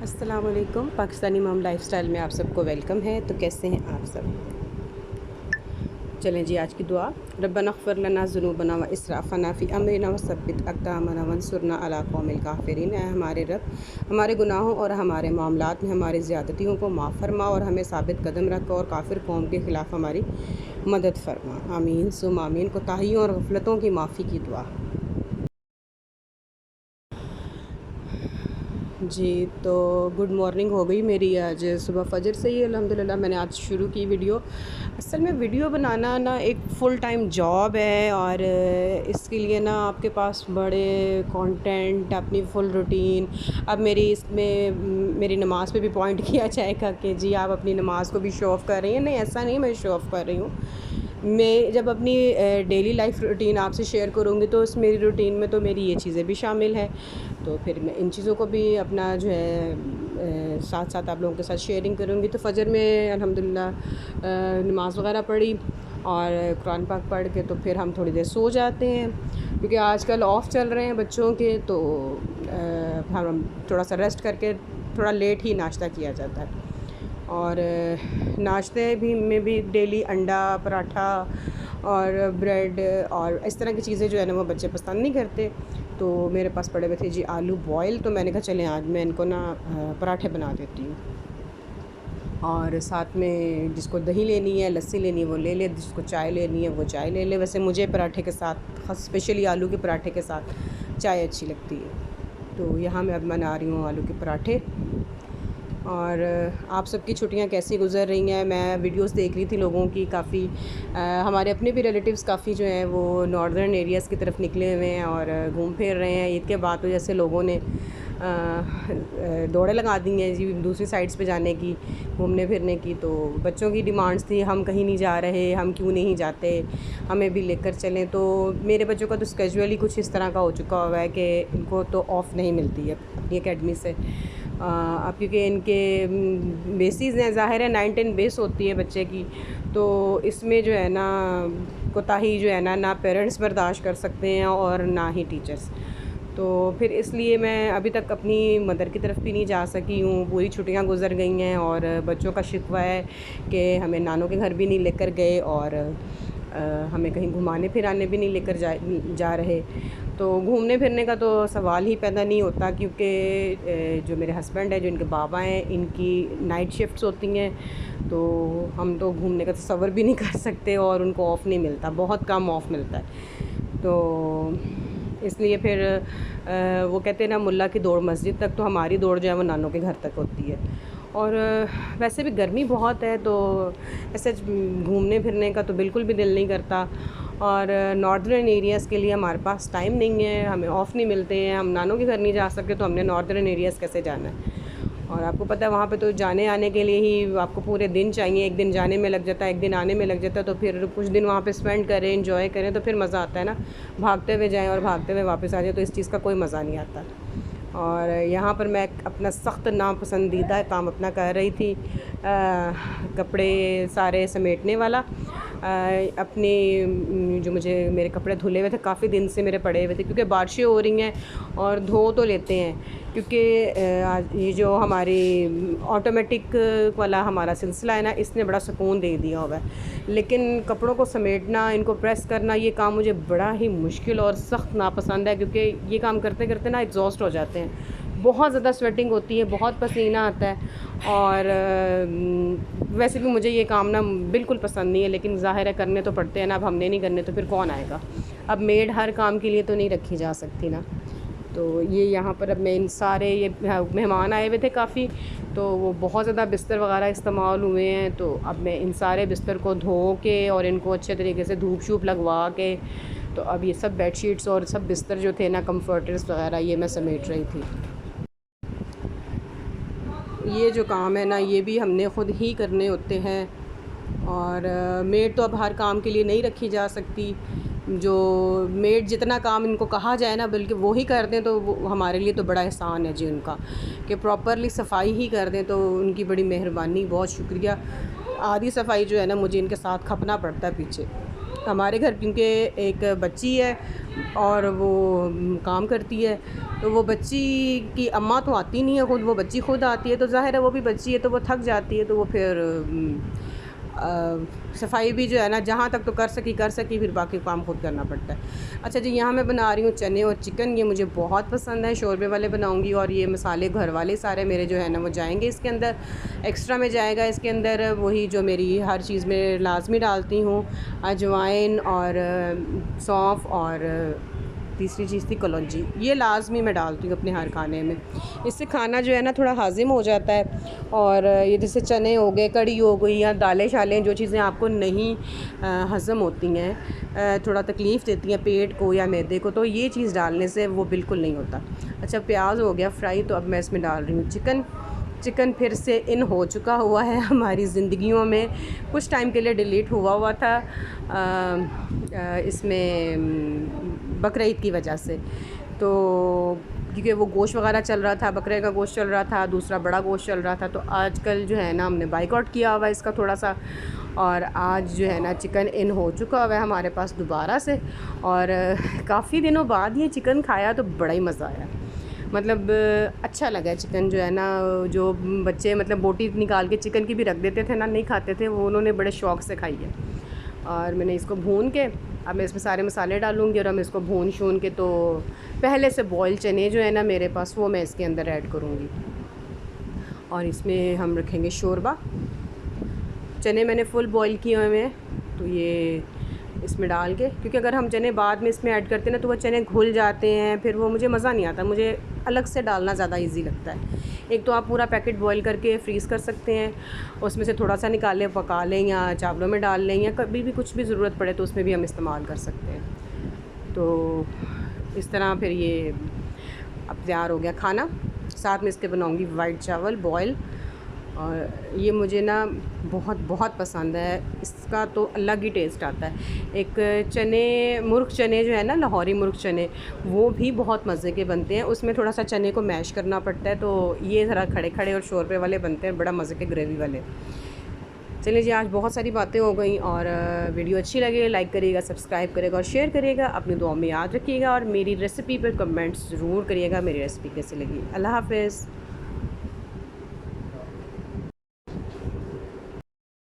अस्सलाम वालेकुम। Pakistani mom lifestyle में आप सबको वेलकम है। तो कैसे हैं आप सब? चलें जी, आज की दुआ। रब्बना अग़फ़िर लना ज़ुनूबना व इसराफ़ना फ़ी अमरिना व सब्बित अक़दामना वंसुरना अला क़ौमिल काफ़िरीन। ऐ हमारे रब, हमारे गुनाहों और हमारे मामलात में हमारी ज़्यादतियों को माफ़ फरमा और हमें साबित कदम रख और काफ़िर कौम के ख़िलाफ़ हमारी मदद फरमा। आमीन सुम आमीन। कोताहियों और गफ़लतों की माफ़ी की दुआ। जी, तो गुड मॉर्निंग हो गई मेरी आज सुबह फ़जर से ही अल्हम्दुलिल्लाह मैंने आज शुरू की वीडियो। असल में वीडियो बनाना ना एक फ़ुल टाइम जॉब है और इसके लिए ना आपके पास बड़े कंटेंट, अपनी फ़ुल रूटीन। अब मेरी इसमें मेरी नमाज़ पे भी पॉइंट किया जाएगा कि जी आप अपनी नमाज़ को भी शो ऑफ़ कर रही हैं। नहीं, ऐसा नहीं, मैं शो ऑफ़ कर रही हूँ। मैं जब अपनी डेली लाइफ रूटीन आपसे शेयर करूँगी तो उस मेरी रूटीन में तो मेरी ये चीज़ें भी शामिल हैं। तो फिर मैं इन चीज़ों को भी अपना जो है साथ साथ आप लोगों के साथ शेयरिंग करूँगी। तो फ़जर में अल्हम्दुलिल्लाह नमाज़ वग़ैरह पढ़ी और कुरान पाक पढ़ के तो फिर हम थोड़ी देर सो जाते हैं, क्योंकि आजकल ऑफ़ चल रहे हैं बच्चों के। तो हम थोड़ा सा रेस्ट करके थोड़ा लेट ही नाश्ता किया जाता है। और नाश्ते भी में भी डेली अंडा, पराठा और ब्रेड और इस तरह की चीज़ें जो है ना वो बच्चे पसंद नहीं करते। तो मेरे पास पड़े हुए थे जी आलू बॉयल, तो मैंने कहा चलें आज मैं इनको ना पराठे बना देती हूँ। और साथ में जिसको दही लेनी है, लस्सी लेनी है वो ले ले, जिसको चाय लेनी है वो चाय ले ले। वैसे मुझे पराठे के साथ, ख़ास स्पेशली आलू के पराठे के साथ चाय अच्छी लगती है। तो यहाँ मैं अब बना रही हूँ आलू के पराठे। और आप सबकी छुट्टियां कैसी गुज़र रही हैं? मैं वीडियोस देख रही थी लोगों की, काफ़ी हमारे अपने भी रिलेटिव्स काफ़ी जो हैं वो नॉर्दर्न एरियाज़ की तरफ निकले हुए हैं और घूम फिर रहे हैं। ईद के बाद तो जैसे लोगों ने दौड़ें लगा दी हैं जी दूसरी साइड्स पे जाने की, घूमने फिरने की। तो बच्चों की डिमांड्स थी, हम कहीं नहीं जा रहे, हम क्यों नहीं जाते, हमें भी लेकर चलें। तो मेरे बच्चों का तो स्केजुअल ही कुछ इस तरह का हो चुका हुआ है कि इनको तो ऑफ़ नहीं मिलती है अपनी अकेडमी से। अब क्योंकि इनके बेसिस हैं, ज़ाहिर है 9-10 बेस होती है बच्चे की। तो इसमें जो है ना कोताही जो है ना पेरेंट्स बर्दाश्त कर सकते हैं और ना ही टीचर्स। तो फिर इसलिए मैं अभी तक अपनी मदर की तरफ भी नहीं जा सकी हूँ। पूरी छुट्टियां गुजर गई हैं और बच्चों का शिकवा है कि हमें नानों के घर भी नहीं लेकर गए और हमें कहीं घुमाने फिराने भी नहीं लेकर जा रहे। तो घूमने फिरने का तो सवाल ही पैदा नहीं होता, क्योंकि जो मेरे हस्बैंड हैं, जो इनके बाबा हैं, इनकी नाइट शिफ्ट्स होती हैं। तो हम तो घूमने का तसव्वुर भी नहीं कर सकते और उनको ऑफ़ नहीं मिलता, बहुत कम ऑफ़ मिलता है। तो इसलिए फिर वो कहते हैं ना मुल्ला की दौड़ मस्जिद तक, तो हमारी दौड़ जो है वो नानों के घर तक होती है। और वैसे भी गर्मी बहुत है तो ऐसे घूमने फिरने का तो बिल्कुल भी दिल नहीं करता। और नॉर्दर्न एरियाज़ के लिए हमारे पास टाइम नहीं है, हमें ऑफ़ नहीं मिलते हैं, हम नानों के घर नहीं जा सकते, तो हमने नॉर्दर्न एरियाज़ कैसे जाना है। और आपको पता है वहाँ पे तो जाने आने के लिए ही आपको पूरे दिन चाहिए, एक दिन जाने में लग जाता है, एक दिन आने में लग जाता है। तो फिर कुछ दिन वहाँ पे स्पेंड करें, एंजॉय करें, तो फिर मज़ा आता है ना। भागते हुए जाएँ और भागते हुए वापस आ जाए, तो इस चीज़ का कोई मज़ा नहीं आता। और यहाँ पर मैं अपना सख्त नापसंदीदा काम अपना कर रही थी, कपड़े सारे समेटने वाला। अपने जो मुझे मेरे कपड़े धुले हुए थे, काफ़ी दिन से मेरे पड़े हुए थे, क्योंकि बारिशें हो रही हैं और धो तो लेते हैं, क्योंकि ये जो हमारी ऑटोमेटिक वाला हमारा सिलसिला है ना, इसने बड़ा सुकून दे दिया हुआ है। लेकिन कपड़ों को समेटना, इनको प्रेस करना, ये काम मुझे बड़ा ही मुश्किल और सख्त नापसंद है, क्योंकि ये काम करते करते ना एग्जॉस्ट हो जाते हैं। बहुत ज़्यादा स्वेटिंग होती है, बहुत पसीना आता है। और वैसे भी मुझे ये काम ना बिल्कुल पसंद नहीं है, लेकिन ज़ाहिर है करने तो पड़ते हैं ना। अब हमने नहीं करने तो फिर कौन आएगा? अब मेड हर काम के लिए तो नहीं रखी जा सकती ना। तो ये यहाँ पर अब मैं इन सारे ये मेहमान आए हुए थे काफ़ी, तो वो बहुत ज़्यादा बिस्तर वगैरह इस्तेमाल हुए हैं। तो अब मैं इन सारे बिस्तर को धो के और इनको अच्छे तरीके से धूप शूप लगवा के, तो अब ये सब बेडशीट्स और सब बिस्तर जो थे ना, कम्फर्टर्स वगैरह, ये मैं समेट रही थी। ये जो काम है ना, ये भी हमने ख़ुद ही करने होते हैं। और मेड तो अब हर काम के लिए नहीं रखी जा सकती। जो मेड जितना काम इनको कहा जाए ना, बल्कि वो ही कर दें, तो वो हमारे लिए तो बड़ा एहसान है जी उनका, कि प्रॉपरली सफाई ही कर दें, तो उनकी बड़ी मेहरबानी, बहुत शुक्रिया। आधी सफाई जो है ना मुझे इनके साथ खपना पड़ता है पीछे। हमारे घर क्योंकि एक बच्ची है और वो काम करती है, तो वो बच्ची की अम्मा तो आती नहीं है ख़ुद, वो बच्ची ख़ुद आती है, तो ज़ाहिर है वो भी बच्ची है तो वो थक जाती है, तो वो फिर सफाई भी जो है ना जहाँ तक तो कर सकी, फिर बाकी काम खुद करना पड़ता है। अच्छा जी, यहाँ मैं बना रही हूँ चने और चिकन। ये मुझे बहुत पसंद है, शोरबे वाले बनाऊँगी, और ये मसाले घर वाले सारे मेरे जो है ना वो जाएंगे इसके अंदर। एक्स्ट्रा में जाएगा इसके अंदर वही जो मेरी हर चीज़ में लाजमी डालती हूँ, अजवाइन और सौंफ, और तीसरी चीज़ थी कलौंजी। ये लाजमी मैं डालती हूँ अपने हर खाने में, इससे खाना जो है ना थोड़ा हाजिम हो जाता है। और ये जैसे चने हो गए, कड़ी हो गई, या दालें शालें, जो चीज़ें आपको नहीं हज़म होती हैं, थोड़ा तकलीफ़ देती हैं पेट को या मैदे को, तो ये चीज़ डालने से वो बिल्कुल नहीं होता। अच्छा, प्याज हो गया फ्राई, तो अब मैं इसमें डाल रही हूँ चिकन फिर से इन हो चुका हुआ है हमारी ज़िंदगियों में, कुछ टाइम के लिए डिलीट हुआ था इसमें बकरा ईद की वजह से, तो क्योंकि वो गोश्त वगैरह चल रहा था, बकरे का गोश्त चल रहा था, दूसरा बड़ा गोश्त चल रहा था, तो आजकल जो है ना हमने बाइकआउट किया हुआ है इसका थोड़ा सा, और आज जो है ना चिकन इन हो चुका हुआ है हमारे पास दोबारा से। और काफ़ी दिनों बाद ये चिकन खाया तो बड़ा ही मज़ा आया, मतलब अच्छा लगा। चिकन जो है ना, जो बच्चे मतलब बोटी निकाल के चिकन की भी रख देते थे ना, नहीं खाते थे, वो उन्होंने बड़े शौक़ से खाई है। और मैंने इसको भून के, अब मैं इसमें सारे मसाले डालूँगी, और मैं इसको भून शून के, तो पहले से बॉयल चने जो है ना मेरे पास, वो मैं इसके अंदर ऐड करूँगी। और इसमें हम रखेंगे शोरबा। चने मैंने फुल बॉयल किए हुए हैं, तो ये इसमें डाल के, क्योंकि अगर हम चने बाद में इसमें ऐड करते हैं ना तो वो चने घुल जाते हैं, फिर वो मुझे मज़ा नहीं आता, मुझे अलग से डालना ज़्यादा इजी लगता है। एक तो आप पूरा पैकेट बॉईल करके फ्रीज़ कर सकते हैं, उसमें से थोड़ा सा निकाल लें, पका लें, या चावलों में डाल लें, या कभी भी कुछ भी ज़रूरत पड़े तो उसमें भी हम इस्तेमाल कर सकते हैं। तो इस तरह फिर ये अब तैयार हो गया खाना। साथ में इसके बनाऊँगी वाइट चावल बॉयल, और ये मुझे ना बहुत बहुत पसंद है, इसका तो अलग ही टेस्ट आता है। एक चने मुर्ग चने जो है ना, लाहौरी मुर्ग चने, वो भी बहुत मज़े के बनते हैं, उसमें थोड़ा सा चने को मैश करना पड़ता है, तो ये ज़रा खड़े खड़े और शोरबे वाले बनते हैं, बड़ा मज़े के ग्रेवी वाले। चलिए जी, आज बहुत सारी बातें हो गई, और वीडियो अच्छी लगे लाइक करिएगा, सब्सक्राइब करिएगा और शेयर करिएगा, अपनी दुआ में याद रखिएगा, और मेरी रेसिपी पर कमेंट्स ज़रूर करिएगा मेरी रेसिपी कैसी लगी। अल्लाह हाफ़िज़।